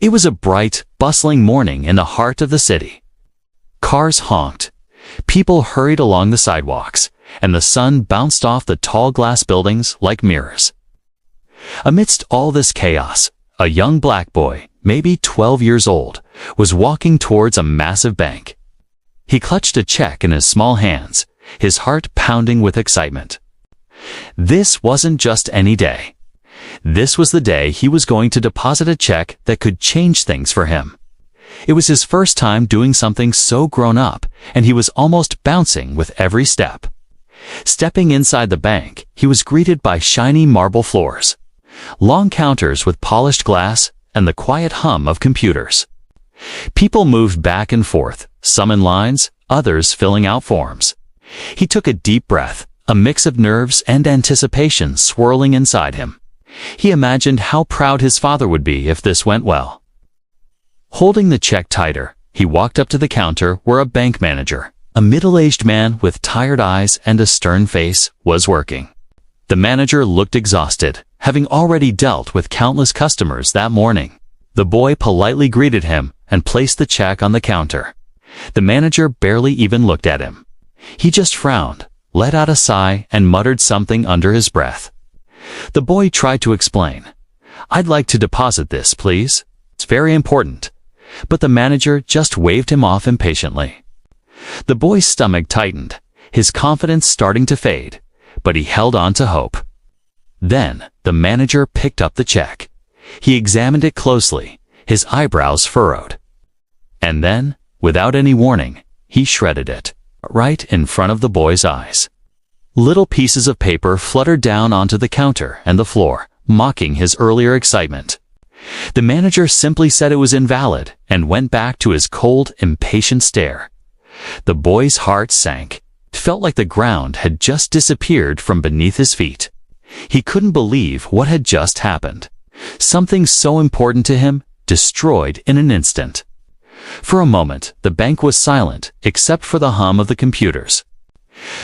It was a bright, bustling morning in the heart of the city. Cars honked, people hurried along the sidewalks, and the sun bounced off the tall glass buildings like mirrors. Amidst all this chaos, a young black boy, maybe 12 years old, was walking towards a massive bank. He clutched a check in his small hands, his heart pounding with excitement. This wasn't just any day. This was the day he was going to deposit a check that could change things for him. It was his first time doing something so grown up, and he was almost bouncing with every step. Stepping inside the bank, he was greeted by shiny marble floors, long counters with polished glass, and the quiet hum of computers. People moved back and forth, some in lines, others filling out forms. He took a deep breath, a mix of nerves and anticipation swirling inside him. He imagined how proud his father would be if this went well. Holding the check tighter, he walked up to the counter where a bank manager, a middle-aged man with tired eyes and a stern face, was working. The manager looked exhausted, having already dealt with countless customers that morning. The boy politely greeted him and placed the check on the counter. The manager barely even looked at him. He just frowned, let out a sigh, and muttered something under his breath. The boy tried to explain. "I'd like to deposit this, please. It's very important." But the manager just waved him off impatiently. The boy's stomach tightened, his confidence starting to fade, but he held on to hope. Then, the manager picked up the check. He examined it closely, his eyebrows furrowed. And then, without any warning, he shredded it, right in front of the boy's eyes. Little pieces of paper fluttered down onto the counter and the floor, mocking his earlier excitement. The manager simply said it was invalid and went back to his cold, impatient stare. The boy's heart sank. It felt like the ground had just disappeared from beneath his feet. He couldn't believe what had just happened. Something so important to him, destroyed in an instant. For a moment, the bank was silent, except for the hum of the computers.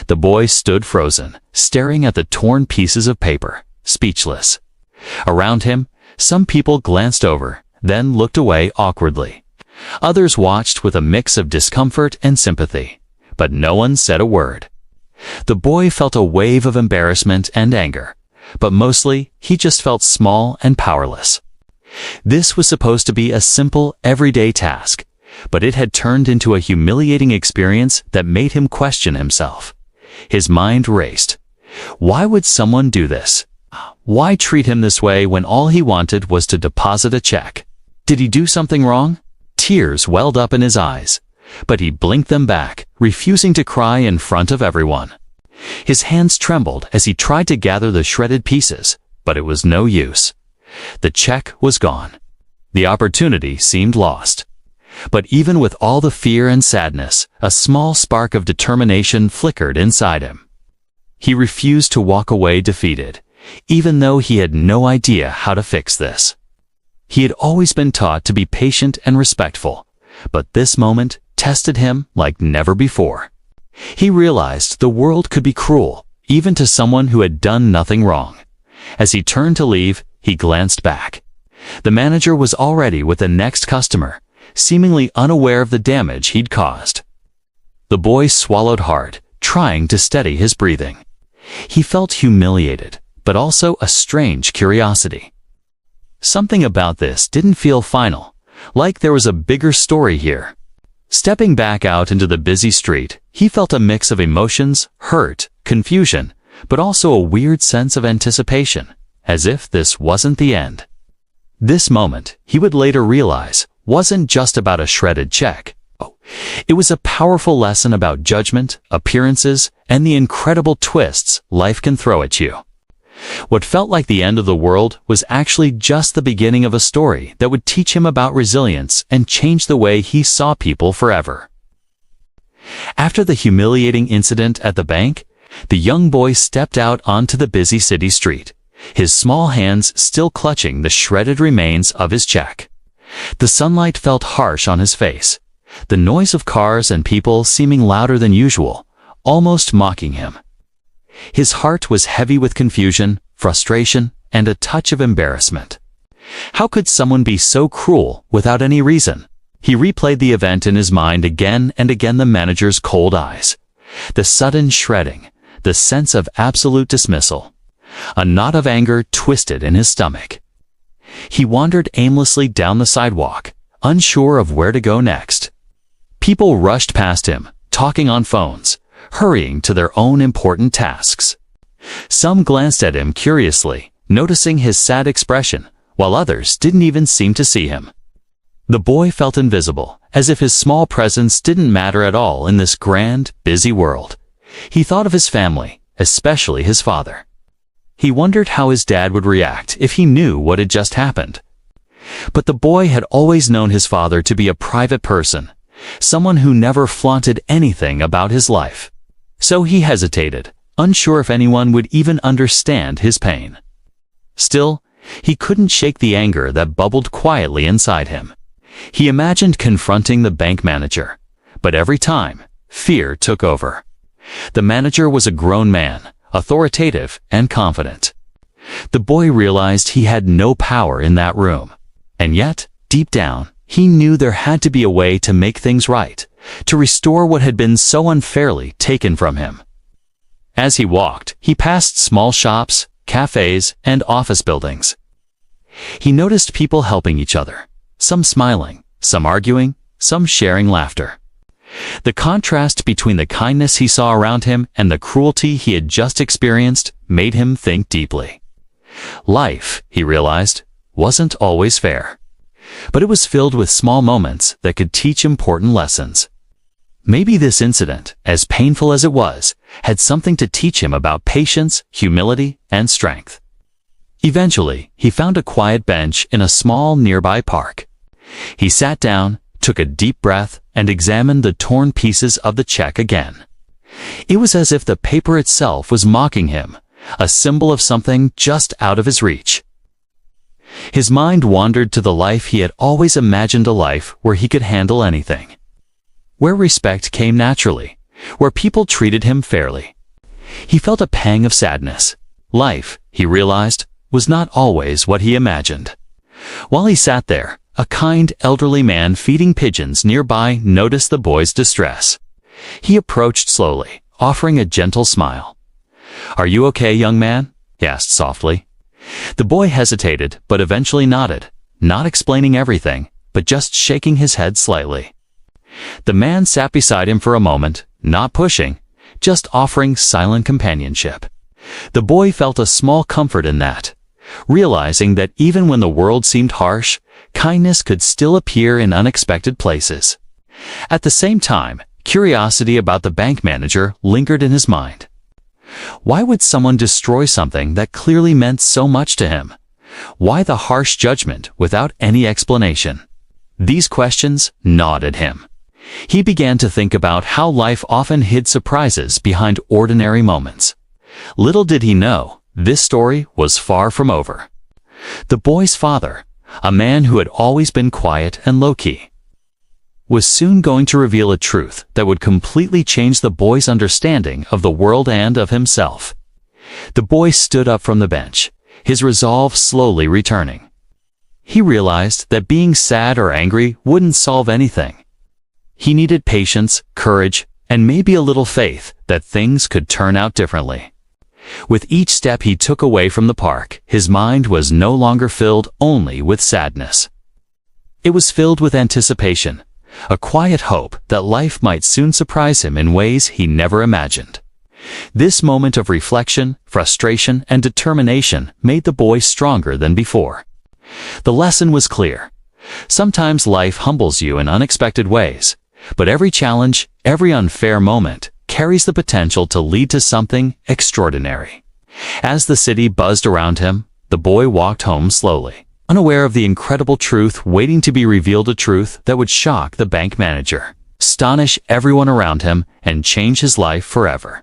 The boy stood frozen, staring at the torn pieces of paper, speechless. Around him, some people glanced over, then looked away awkwardly. Others watched with a mix of discomfort and sympathy, but no one said a word. The boy felt a wave of embarrassment and anger, but mostly he just felt small and powerless. This was supposed to be a simple, everyday task, but it had turned into a humiliating experience that made him question himself. His mind raced. Why would someone do this? Why treat him this way when all he wanted was to deposit a check? Did he do something wrong? Tears welled up in his eyes, but he blinked them back, refusing to cry in front of everyone. His hands trembled as he tried to gather the shredded pieces, but it was no use. The check was gone. The opportunity seemed lost. But even with all the fear and sadness, a small spark of determination flickered inside him. He refused to walk away defeated, even though he had no idea how to fix this. He had always been taught to be patient and respectful, but this moment tested him like never before. He realized the world could be cruel, even to someone who had done nothing wrong. As he turned to leave, he glanced back. The manager was already with the next customer, seemingly unaware of the damage he'd caused. The boy swallowed hard, trying to steady his breathing. He felt humiliated, but also a strange curiosity. Something about this didn't feel final, like there was a bigger story here. Stepping back out into the busy street, he felt a mix of emotions, hurt, confusion, but also a weird sense of anticipation, as if this wasn't the end. This moment, he would later realize, wasn't just about a shredded check. It was a powerful lesson about judgment, appearances, and the incredible twists life can throw at you. What felt like the end of the world was actually just the beginning of a story that would teach him about resilience and change the way he saw people forever. After the humiliating incident at the bank, the young boy stepped out onto the busy city street, his small hands still clutching the shredded remains of his check. The sunlight felt harsh on his face, the noise of cars and people seeming louder than usual, almost mocking him. His heart was heavy with confusion, frustration, and a touch of embarrassment. How could someone be so cruel without any reason? He replayed the event in his mind again and again, the manager's cold eyes, the sudden shredding, the sense of absolute dismissal. A knot of anger twisted in his stomach. He wandered aimlessly down the sidewalk, unsure of where to go next. People rushed past him, talking on phones, hurrying to their own important tasks. Some glanced at him curiously, noticing his sad expression, while others didn't even seem to see him. The boy felt invisible, as if his small presence didn't matter at all in this grand, busy world. He thought of his family, especially his father. He wondered how his dad would react if he knew what had just happened. But the boy had always known his father to be a private person, someone who never flaunted anything about his life. So he hesitated, unsure if anyone would even understand his pain. Still, he couldn't shake the anger that bubbled quietly inside him. He imagined confronting the bank manager, but every time, fear took over. The manager was a grown man, authoritative and confident. The boy realized he had no power in that room. And yet, deep down, he knew there had to be a way to make things right, to restore what had been so unfairly taken from him. As he walked, he passed small shops, cafes, and office buildings. He noticed people helping each other, some smiling, some arguing, some sharing laughter. The contrast between the kindness he saw around him and the cruelty he had just experienced made him think deeply. Life, he realized, wasn't always fair. But it was filled with small moments that could teach important lessons. Maybe this incident, as painful as it was, had something to teach him about patience, humility, and strength. Eventually, he found a quiet bench in a small nearby park. He sat down, took a deep breath, and examined the torn pieces of the check again. It was as if the paper itself was mocking him, a symbol of something just out of his reach. His mind wandered to the life he had always imagined, a life where he could handle anything, where respect came naturally, where people treated him fairly. He felt a pang of sadness. Life, he realized, was not always what he imagined. While he sat there, a kind elderly man feeding pigeons nearby noticed the boy's distress. He approached slowly, offering a gentle smile. "Are you okay, young man?" he asked softly. The boy hesitated, but eventually nodded, not explaining everything, but just shaking his head slightly. The man sat beside him for a moment, not pushing, just offering silent companionship. The boy felt a small comfort in that, realizing that even when the world seemed harsh, kindness could still appear in unexpected places. At the same time, curiosity about the bank manager lingered in his mind. Why would someone destroy something that clearly meant so much to him? Why the harsh judgment without any explanation? These questions gnawed at him. He began to think about how life often hid surprises behind ordinary moments. Little did he know, this story was far from over. The boy's father, a man who had always been quiet and low-key, was soon going to reveal a truth that would completely change the boy's understanding of the world and of himself. The boy stood up from the bench, his resolve slowly returning. He realized that being sad or angry wouldn't solve anything. He needed patience, courage, and maybe a little faith that things could turn out differently. With each step he took away from the park, his mind was no longer filled only with sadness. It was filled with anticipation, a quiet hope that life might soon surprise him in ways he never imagined. This moment of reflection, frustration, and determination made the boy stronger than before. The lesson was clear. Sometimes life humbles you in unexpected ways, but every challenge, every unfair moment, carries the potential to lead to something extraordinary. As the city buzzed around him, the boy walked home slowly, unaware of the incredible truth waiting to be revealed, a truth that would shock the bank manager, astonish everyone around him, and change his life forever.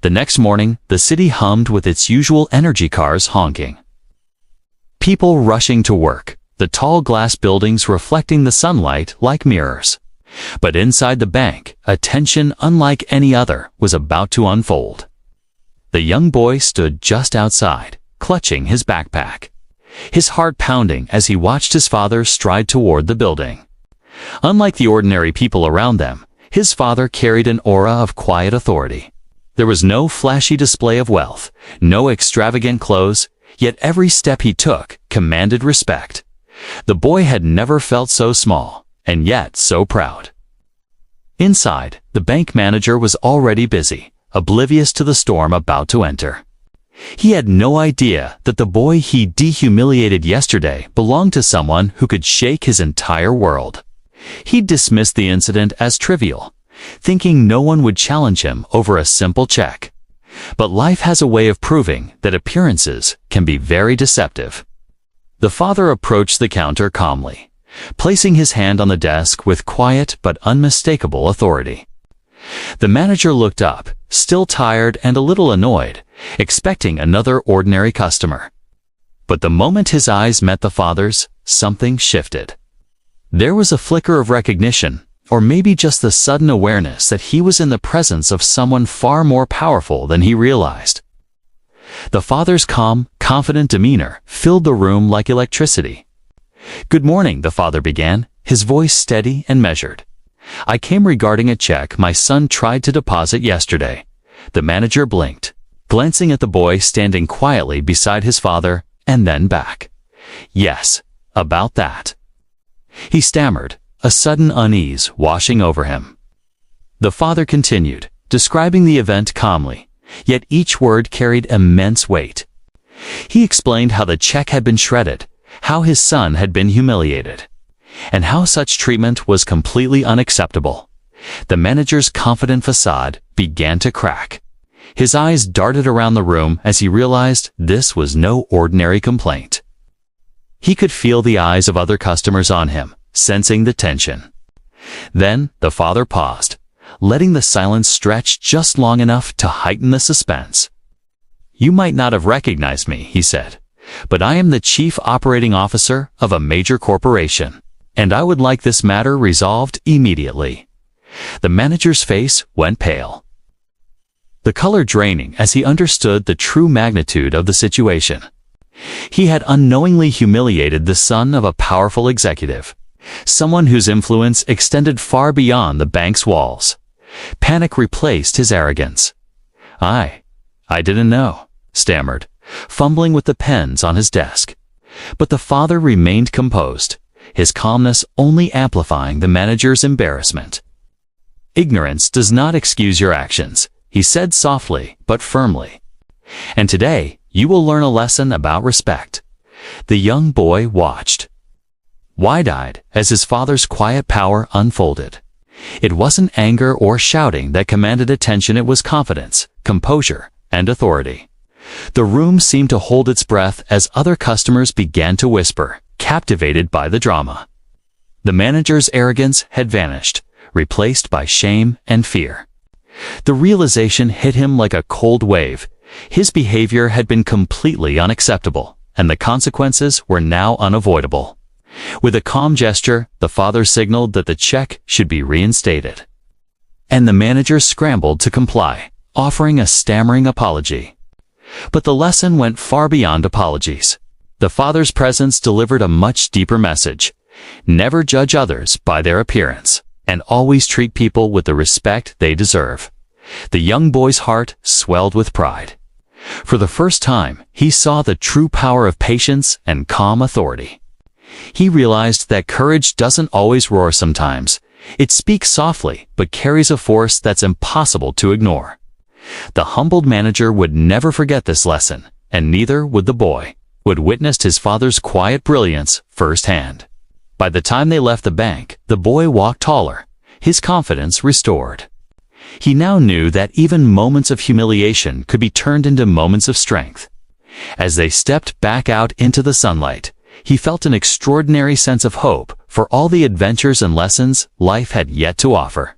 The next morning, the city hummed with its usual energy cars honking. People rushing to work, the tall glass buildings reflecting the sunlight like mirrors. But inside the bank, a tension unlike any other was about to unfold. The young boy stood just outside, clutching his backpack, his heart pounding as he watched his father stride toward the building. Unlike the ordinary people around them, his father carried an aura of quiet authority. There was no flashy display of wealth, no extravagant clothes, yet every step he took commanded respect. The boy had never felt so small, and yet so proud. Inside, the bank manager was already busy, oblivious to the storm about to enter. He had no idea that the boy he dehumiliated yesterday belonged to someone who could shake his entire world. He dismissed the incident as trivial, thinking no one would challenge him over a simple check. But life has a way of proving that appearances can be very deceptive. The father approached the counter calmly, placing his hand on the desk with quiet but unmistakable authority. The manager looked up, still tired and a little annoyed, expecting another ordinary customer. But the moment his eyes met the father's, something shifted. There was a flicker of recognition, or maybe just the sudden awareness that he was in the presence of someone far more powerful than he realized. The father's calm, confident demeanor filled the room like electricity. "Good morning," the father began, his voice steady and measured. "I came regarding a check my son tried to deposit yesterday." The manager blinked, glancing at the boy standing quietly beside his father, and then back. "Yes, about that," he stammered, a sudden unease washing over him. The father continued, describing the event calmly, yet each word carried immense weight. He explained how the check had been shredded, how his son had been humiliated, and how such treatment was completely unacceptable. The manager's confident facade began to crack. His eyes darted around the room as he realized this was no ordinary complaint. He could feel the eyes of other customers on him, sensing the tension. Then the father paused, letting the silence stretch just long enough to heighten the suspense. "You might not have recognized me," he said, "but I am the chief operating officer of a major corporation, and I would like this matter resolved immediately." The manager's face went pale, the color draining as he understood the true magnitude of the situation. He had unknowingly humiliated the son of a powerful executive, someone whose influence extended far beyond the bank's walls. Panic replaced his arrogance. I didn't know," stammered, fumbling with the pens on his desk. But the father remained composed, his calmness only amplifying the manager's embarrassment. "Ignorance does not excuse your actions," he said softly but firmly. "And today, you will learn a lesson about respect." The young boy watched, wide-eyed, as his father's quiet power unfolded. It wasn't anger or shouting that commanded attention, it was confidence, composure, and authority. The room seemed to hold its breath as other customers began to whisper, captivated by the drama. The manager's arrogance had vanished, replaced by shame and fear. The realization hit him like a cold wave. His behavior had been completely unacceptable, and the consequences were now unavoidable. With a calm gesture, the father signaled that the check should be reinstated. And the manager scrambled to comply, offering a stammering apology. But the lesson went far beyond apologies. The father's presence delivered a much deeper message. Never judge others by their appearance, and always treat people with the respect they deserve. The young boy's heart swelled with pride. For the first time, he saw the true power of patience and calm authority. He realized that courage doesn't always roar sometimes. It speaks softly, but carries a force that's impossible to ignore. The humbled manager would never forget this lesson, and neither would the boy, who had witnessed his father's quiet brilliance firsthand. By the time they left the bank, the boy walked taller, his confidence restored. He now knew that even moments of humiliation could be turned into moments of strength. As they stepped back out into the sunlight, he felt an extraordinary sense of hope for all the adventures and lessons life had yet to offer.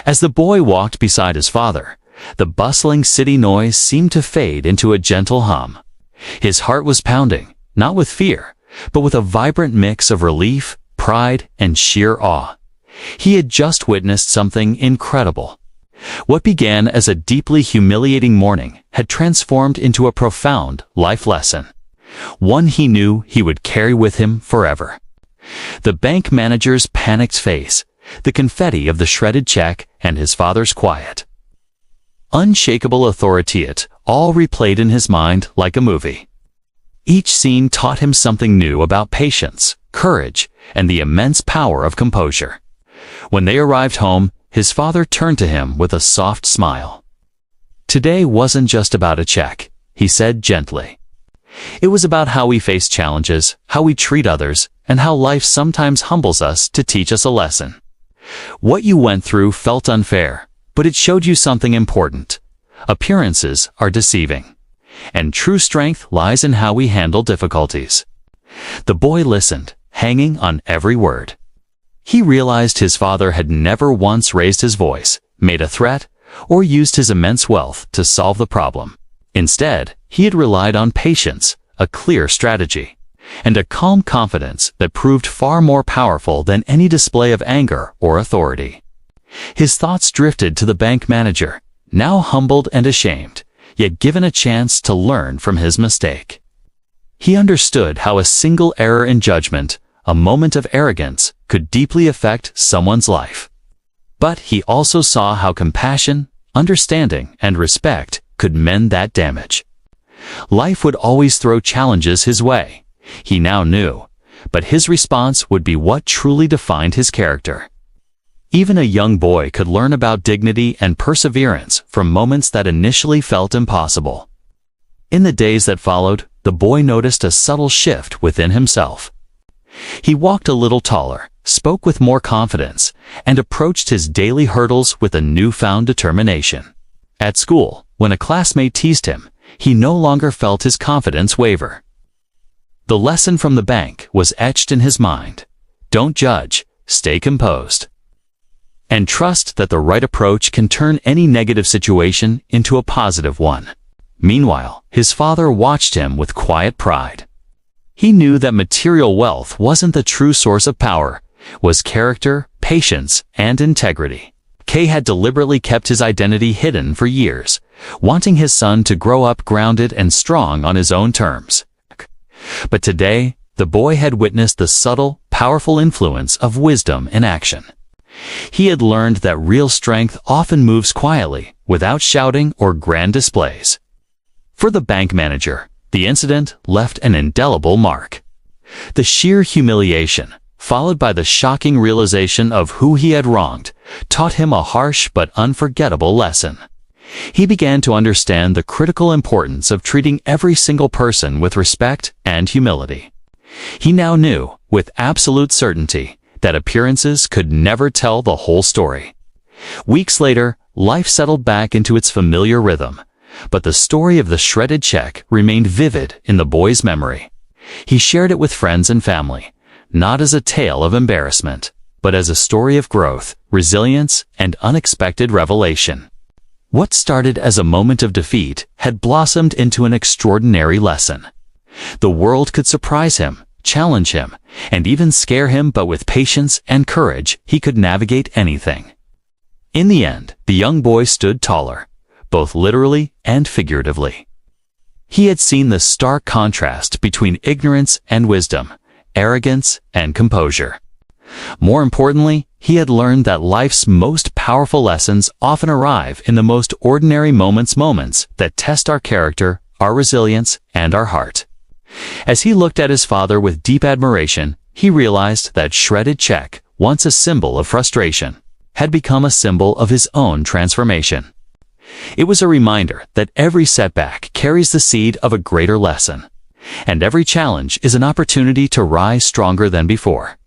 As the boy walked beside his father, The bustling city noise seemed to fade into a gentle hum. His heart was pounding, not with fear, but with a vibrant mix of relief, pride, and sheer awe. He had just witnessed something incredible. What began as a deeply humiliating morning had transformed into a profound life lesson, one he knew he would carry with him forever. The bank manager's panicked face, the confetti of the shredded check, and his father's quiet, unshakable authority, it all replayed in his mind like a movie. Each scene taught him something new about patience, courage, and the immense power of composure. When they arrived home, his father turned to him with a soft smile. "Today wasn't just about a check," he said gently. "It was about how we face challenges, how we treat others, and how life sometimes humbles us to teach us a lesson. What you went through felt unfair, but it showed you something important. Appearances are deceiving, and true strength lies in how we handle difficulties." The boy listened, hanging on every word. He realized his father had never once raised his voice, made a threat, or used his immense wealth to solve the problem. Instead, he had relied on patience, a clear strategy, and a calm confidence that proved far more powerful than any display of anger or authority. His thoughts drifted to the bank manager, now humbled and ashamed, yet given a chance to learn from his mistake. He understood how a single error in judgment, a moment of arrogance, could deeply affect someone's life. But he also saw how compassion, understanding, and respect could mend that damage. Life would always throw challenges his way, he now knew, but his response would be what truly defined his character. Even a young boy could learn about dignity and perseverance from moments that initially felt impossible. In the days that followed, the boy noticed a subtle shift within himself. He walked a little taller, spoke with more confidence, and approached his daily hurdles with a newfound determination. At school, when a classmate teased him, he no longer felt his confidence waver. The lesson from the bank was etched in his mind. Don't judge, stay composed, and trust that the right approach can turn any negative situation into a positive one. Meanwhile, his father watched him with quiet pride. He knew that material wealth wasn't the true source of power, was character, patience, and integrity. Kay had deliberately kept his identity hidden for years, wanting his son to grow up grounded and strong on his own terms. But today, the boy had witnessed the subtle, powerful influence of wisdom in action. He had learned that real strength often moves quietly, without shouting or grand displays. For the bank manager, the incident left an indelible mark. The sheer humiliation, followed by the shocking realization of who he had wronged, taught him a harsh but unforgettable lesson. He began to understand the critical importance of treating every single person with respect and humility. He now knew, with absolute certainty, that appearances could never tell the whole story. Weeks later, life settled back into its familiar rhythm, but the story of the shredded check remained vivid in the boy's memory. He shared it with friends and family, not as a tale of embarrassment, but as a story of growth, resilience, and unexpected revelation. What started as a moment of defeat had blossomed into an extraordinary lesson. The world could surprise him, challenge him, and even scare him, but with patience and courage, he could navigate anything. In the end, the young boy stood taller, both literally and figuratively. He had seen the stark contrast between ignorance and wisdom, arrogance and composure. More importantly, he had learned that life's most powerful lessons often arrive in the most ordinary moments that test our character, our resilience, and our heart. As he looked at his father with deep admiration, he realized that shredded check, once a symbol of frustration, had become a symbol of his own transformation. It was a reminder that every setback carries the seed of a greater lesson, and every challenge is an opportunity to rise stronger than before.